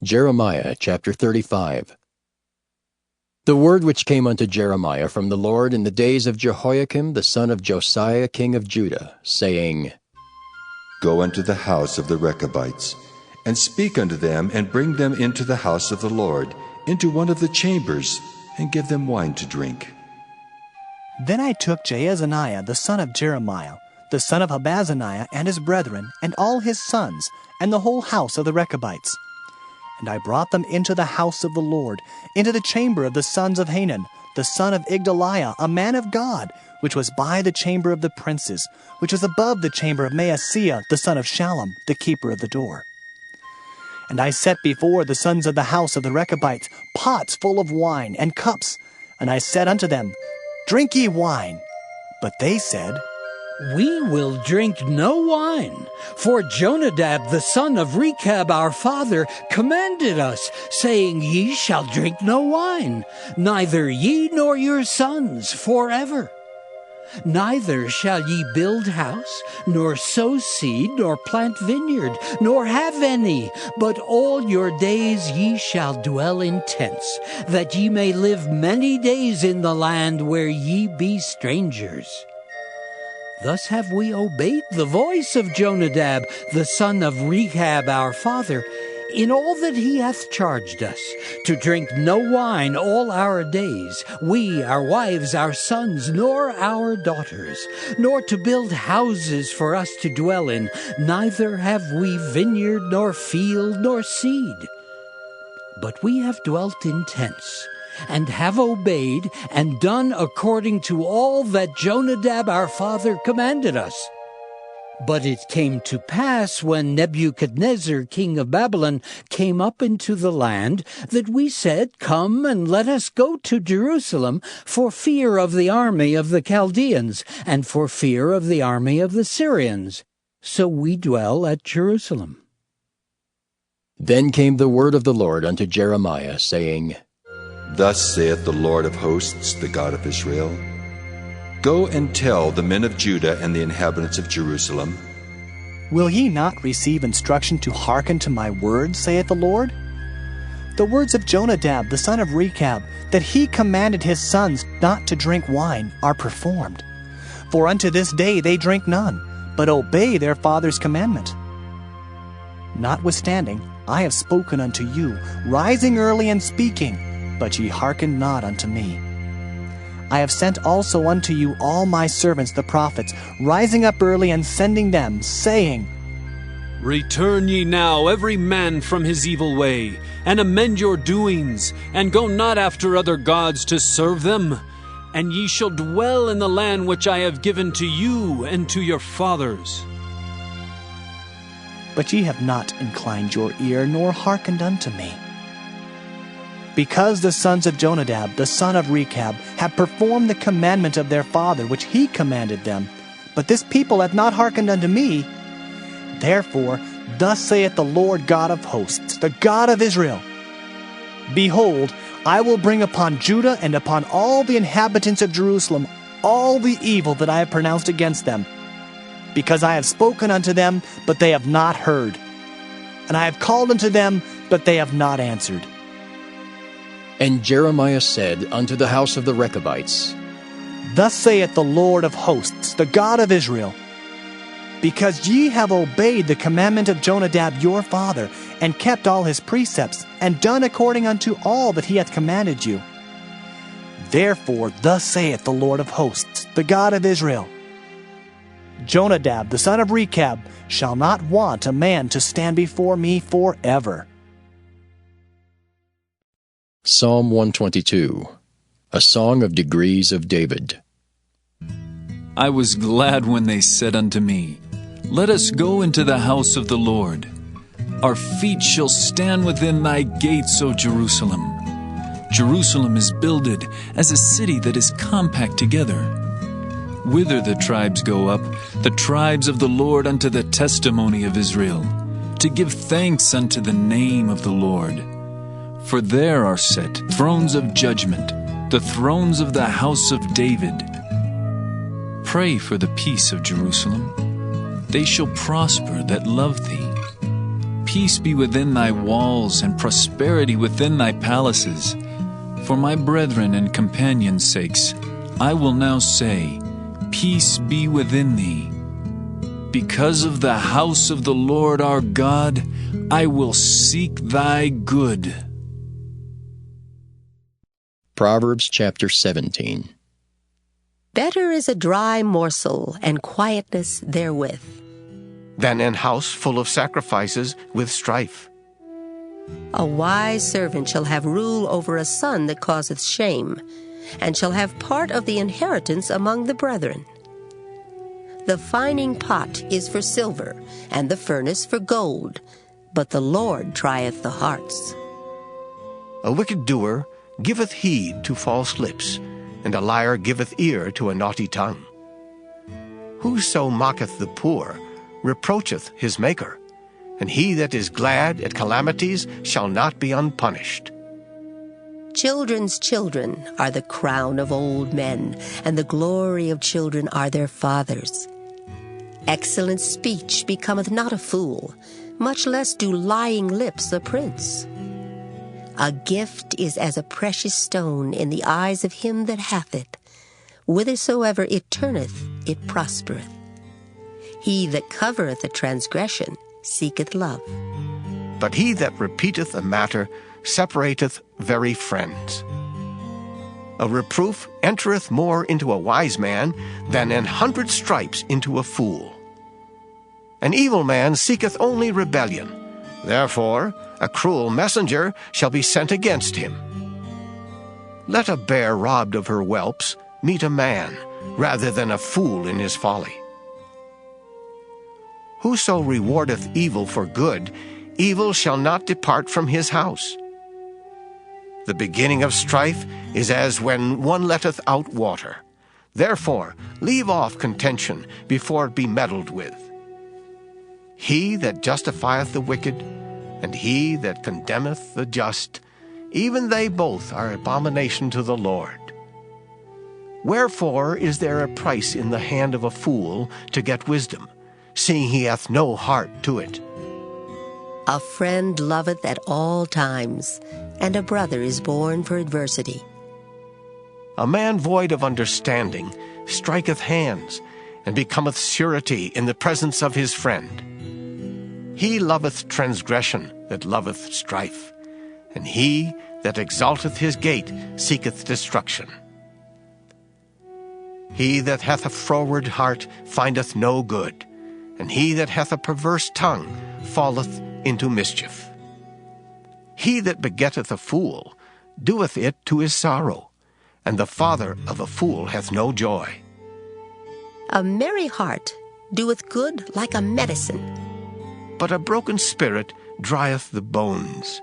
Jeremiah chapter 35. The word which came unto Jeremiah from the Lord in the days of Jehoiakim the son of Josiah king of Judah, saying, Go unto the house of the Rechabites, and speak unto them, and bring them into the house of the Lord, into one of the chambers, and give them wine to drink. Then I took Jaazaniah the son of Jeremiah, the son of Habazaniah, and his brethren, and all his sons, and the whole house of the Rechabites. And I brought them into the house of the Lord, into the chamber of the sons of Hanan, the son of Igdaliah, a man of God, which was by the chamber of the princes, which was above the chamber of Maaseiah, the son of Shallum, the keeper of the door. And I set before the sons of the house of the Rechabites pots full of wine and cups, and I said unto them, Drink ye wine. But they said, We will drink no wine, for Jonadab the son of Rechab our father commanded us, saying, Ye shall drink no wine, neither ye nor your sons forever. Neither shall ye build house, nor sow seed, nor plant vineyard, nor have any, but all your days ye shall dwell in tents, that ye may live many days in the land where ye be strangers. Thus have we obeyed the voice of Jonadab, the son of Rechab our father, in all that he hath charged us, to drink no wine all our days, we, our wives, our sons, nor our daughters, nor to build houses for us to dwell in, neither have we vineyard, nor field, nor seed. But we have dwelt in tents, and have obeyed and done according to all that Jonadab our father commanded us. But it came to pass, when Nebuchadnezzar king of Babylon came up into the land, that we said, Come and let us go to Jerusalem, for fear of the army of the Chaldeans, and for fear of the army of the Syrians. So we dwell at Jerusalem. Then came the word of the Lord unto Jeremiah, saying, Thus saith the Lord of hosts, the God of Israel, Go and tell the men of Judah and the inhabitants of Jerusalem, Will ye not receive instruction to hearken to my words, saith the Lord? The words of Jonadab the son of Rechab, that he commanded his sons not to drink wine, are performed. For unto this day they drink none, but obey their father's commandment. Notwithstanding, I have spoken unto you, rising early and speaking, but ye hearken not unto me. I have sent also unto you all my servants the prophets, rising up early and sending them, saying, Return ye now every man from his evil way, and amend your doings, and go not after other gods to serve them. And ye shall dwell in the land which I have given to you and to your fathers. But ye have not inclined your ear, nor hearkened unto me. Because the sons of Jonadab, the son of Rechab, have performed the commandment of their father, which he commanded them, but this people hath not hearkened unto me, therefore thus saith the Lord God of hosts, the God of Israel, Behold, I will bring upon Judah and upon all the inhabitants of Jerusalem all the evil that I have pronounced against them, because I have spoken unto them, but they have not heard, and I have called unto them, but they have not answered. And Jeremiah said unto the house of the Rechabites, Thus saith the Lord of hosts, the God of Israel, Because ye have obeyed the commandment of Jonadab your father, and kept all his precepts, and done according unto all that he hath commanded you. Therefore thus saith the Lord of hosts, the God of Israel, Jonadab the son of Rechab shall not want a man to stand before me forever. Psalm 122, a song of degrees of David. I was glad when they said unto me, Let us go into the house of the Lord. Our feet shall stand within thy gates, O Jerusalem. Jerusalem is builded as a city that is compact together. Whither the tribes go up, the tribes of the Lord unto the testimony of Israel, to give thanks unto the name of the Lord. For there are set thrones of judgment, the thrones of the house of David. Pray for the peace of Jerusalem. They shall prosper that love thee. peace be within thy walls, and prosperity within thy palaces. For my brethren and companions' sakes, I will now say, peace be within thee. Because of the house of the Lord our God, I will seek thy good. Proverbs chapter 17. Better is a dry morsel and quietness therewith than an house full of sacrifices with strife. A wise servant shall have rule over a son that causeth shame, and shall have part of the inheritance among the brethren. The fining pot is for silver, and the furnace for gold, but the Lord trieth the hearts. A wicked doer giveth heed to false lips, and a liar giveth ear to a naughty tongue. Whoso mocketh the poor reproacheth his Maker, and he that is glad at calamities shall not be unpunished. Children's children are the crown of old men, and the glory of children are their fathers. Excellent speech becometh not a fool, much less do lying lips a prince. A gift is as a precious stone in the eyes of him that hath it. Whithersoever it turneth, it prospereth. He that covereth a transgression seeketh love. But he that repeateth a matter separateth very friends. A reproof entereth more into a wise man than 100 stripes into a fool. An evil man seeketh only rebellion. Therefore a cruel messenger shall be sent against him. Let a bear robbed of her whelps meet a man, rather than a fool in his folly. Whoso rewardeth evil for good, evil shall not depart from his house. The beginning of strife is as when one letteth out water. Therefore leave off contention before it be meddled with. He that justifieth the wicked, and he that condemneth the just, even they both are abomination to the Lord. Wherefore is there a price in the hand of a fool to get wisdom, seeing he hath no heart to it? A friend loveth at all times, and a brother is born for adversity. A man void of understanding striketh hands, and becometh surety in the presence of his friend. He loveth transgression that loveth strife, and he that exalteth his gate seeketh destruction. He that hath a froward heart findeth no good, and he that hath a perverse tongue falleth into mischief. He that begetteth a fool doeth it to his sorrow, and the father of a fool hath no joy. A merry heart doeth good like a medicine, but a broken spirit drieth the bones.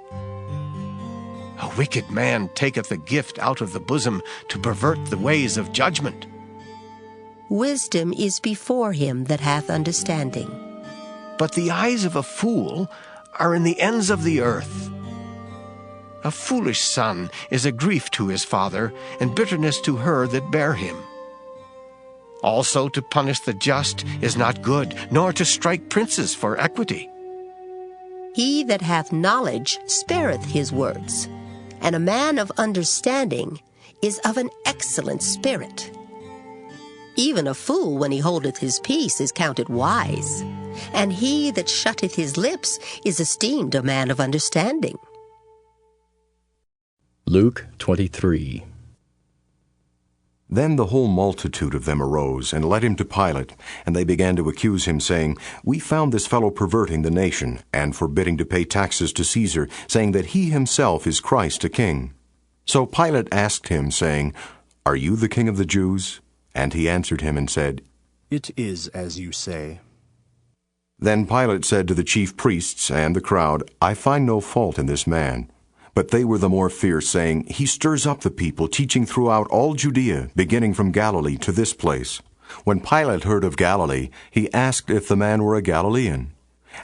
A wicked man taketh a gift out of the bosom to pervert the ways of judgment. Wisdom is before him that hath understanding, but the eyes of a fool are in the ends of the earth. A foolish son is a grief to his father, and bitterness to her that bare him. Also to punish the just is not good, nor to strike princes for equity. He that hath knowledge spareth his words, and a man of understanding is of an excellent spirit. Even a fool, when he holdeth his peace, is counted wise, and he that shutteth his lips is esteemed a man of understanding. Luke 23. Then the whole multitude of them arose, and led him to Pilate, and they began to accuse him, saying, We found this fellow perverting the nation, and forbidding to pay taxes to Caesar, saying that he himself is Christ a king. So Pilate asked him, saying, Are you the king of the Jews? And he answered him and said, It is as you say. Then Pilate said to the chief priests and the crowd, I find no fault in this man. But they were the more fierce, saying, He stirs up the people, teaching throughout all Judea, beginning from Galilee to this place. When Pilate heard of Galilee, he asked if the man were a Galilean.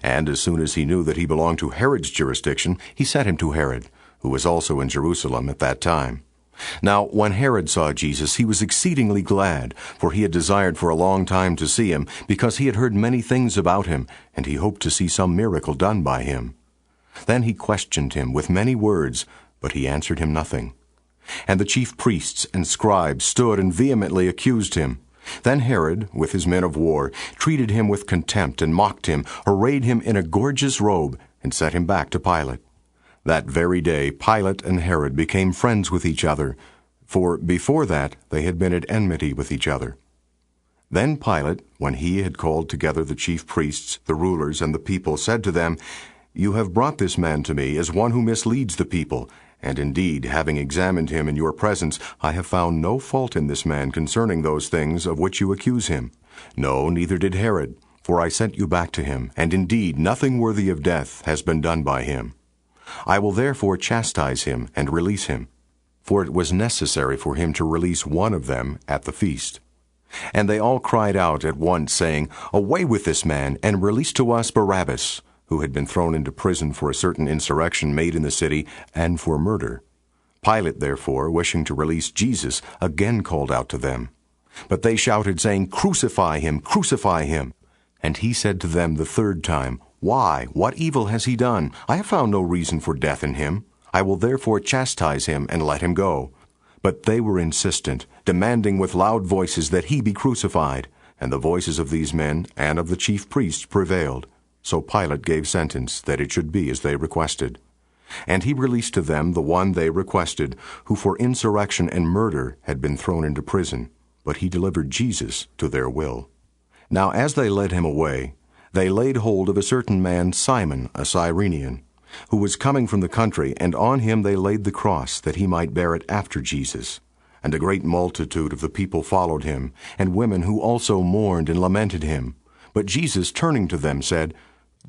And as soon as he knew that he belonged to Herod's jurisdiction, he sent him to Herod, who was also in Jerusalem at that time. Now when Herod saw Jesus, he was exceedingly glad, for he had desired for a long time to see him, because he had heard many things about him, and he hoped to see some miracle done by him. Then he questioned him with many words, but he answered him nothing. And the chief priests and scribes stood and vehemently accused him. Then Herod, with his men of war, treated him with contempt and mocked him, arrayed him in a gorgeous robe, and sent him back to Pilate. That very day Pilate and Herod became friends with each other, for before that they had been at enmity with each other. Then Pilate, when he had called together the chief priests, the rulers, and the people, said to them, "You have brought this man to me as one who misleads the people, and indeed, having examined him in your presence, I have found no fault in this man concerning those things of which you accuse him. No, neither did Herod, for I sent you back to him, and indeed nothing worthy of death has been done by him. I will therefore chastise him and release him." For it was necessary for him to release one of them at the feast. And they all cried out at once, saying, "Away with this man, and release to us Barabbas," who had been thrown into prison for a certain insurrection made in the city, and for murder. Pilate, therefore, wishing to release Jesus, again called out to them. But they shouted, saying, "Crucify him! Crucify him!" And he said to them the third time, "Why? What evil has he done? I have found no reason for death in him. I will therefore chastise him and let him go." But they were insistent, demanding with loud voices that he be crucified. And the voices of these men and of the chief priests prevailed. So Pilate gave sentence that it should be as they requested. And he released to them the one they requested, who for insurrection and murder had been thrown into prison. But he delivered Jesus to their will. Now as they led him away, they laid hold of a certain man, Simon, a Cyrenian, who was coming from the country, and on him they laid the cross, that he might bear it after Jesus. And a great multitude of the people followed him, and women who also mourned and lamented him. But Jesus, turning to them, said,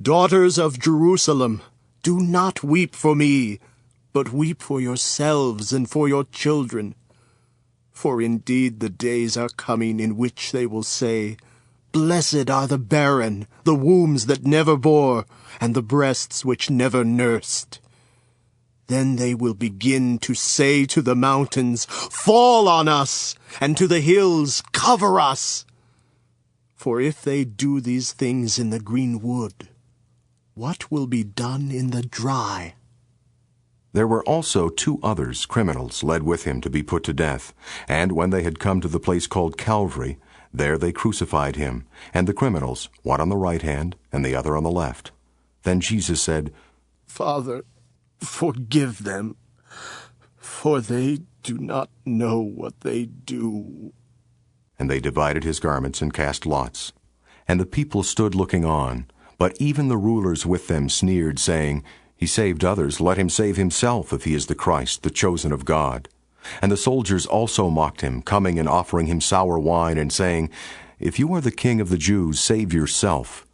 Daughters of Jerusalem, do not weep for me, but weep for yourselves and for your children. For indeed the days are coming in which they will say, Blessed are the barren, the wombs that never bore, and the breasts which never nursed. Then they will begin to say to the mountains, Fall on us, and to the hills, Cover us. For if they do these things in the green wood, what will be done in the dry? There were also 2 others, criminals, led with him to be put to death. And when they had come to the place called Calvary, there they crucified him, and the criminals, one on the right hand and the other on the left. Then Jesus said, Father, forgive them, for they do not know what they do. And they divided his garments and cast lots. And the people stood looking on, but even the rulers with them sneered, saying, He saved others, let him save himself, if he is the Christ, the chosen of God. And the soldiers also mocked him, coming and offering him sour wine, and saying, If you are the king of the Jews, save yourself.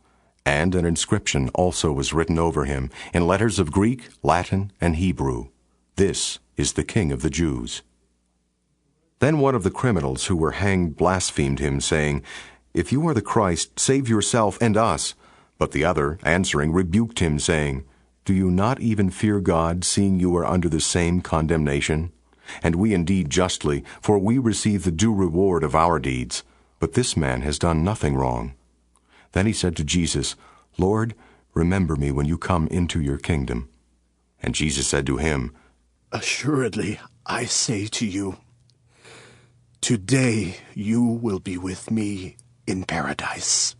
And an inscription also was written over him, in letters of Greek, Latin, and Hebrew, This is the King of the Jews. Then one of the criminals who were hanged blasphemed him, saying, If you are the Christ, save yourself and us. But the other, answering, rebuked him, saying, Do you not even fear God, seeing you are under the same condemnation? And we indeed justly, for we receive the due reward of our deeds. But this man has done nothing wrong. Then he said to Jesus, Lord, remember me when you come into your kingdom. And Jesus said to him, Assuredly, I say to you, today you will be with me in paradise.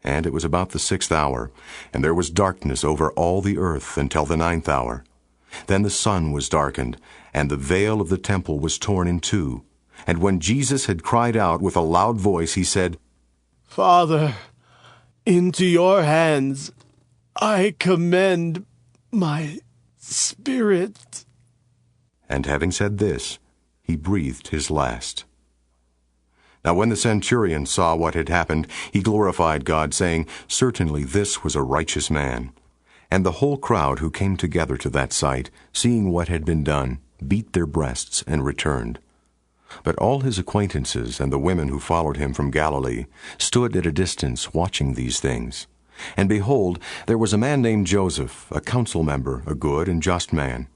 And it was about the 6th hour, and there was darkness over all the earth until the 9th hour. Then the sun was darkened, and the veil of the temple was torn in two. And when Jesus had cried out with a loud voice, he said, Father, into your hands I commend my spirit. And having said this, he breathed his last. Now when the centurion saw what had happened, he glorified God, saying, Certainly this was a righteous man. And the whole crowd who came together to that sight, seeing what had been done, beat their breasts and returned. But all his acquaintances and the women who followed him from Galilee stood at a distance watching these things. And behold, there was a man named Joseph, a council member, a good and just man.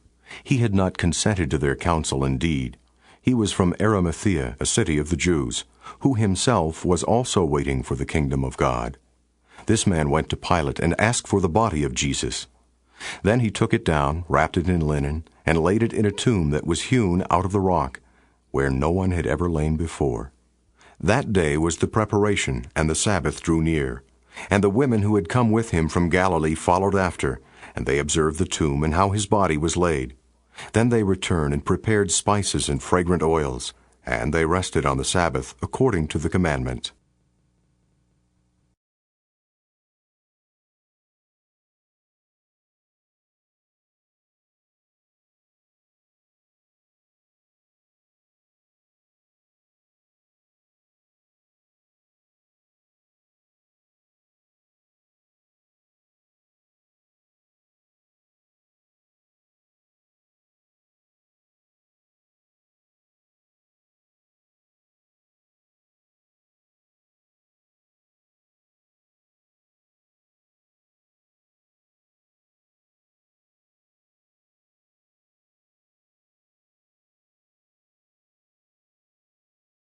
He had not consented to their counsel indeed. He was from Arimathea, a city of the Jews, who himself was also waiting for the kingdom of God. This man went to Pilate and asked for the body of Jesus. Then he took it down, wrapped it in linen, and laid it in a tomb that was hewn out of the rock, where no one had ever lain before. That day was the preparation, and the Sabbath drew near. And the women who had come with him from Galilee followed after, and they observed the tomb and how his body was laid. Then they returned and prepared spices and fragrant oils, and they rested on the Sabbath according to the commandment.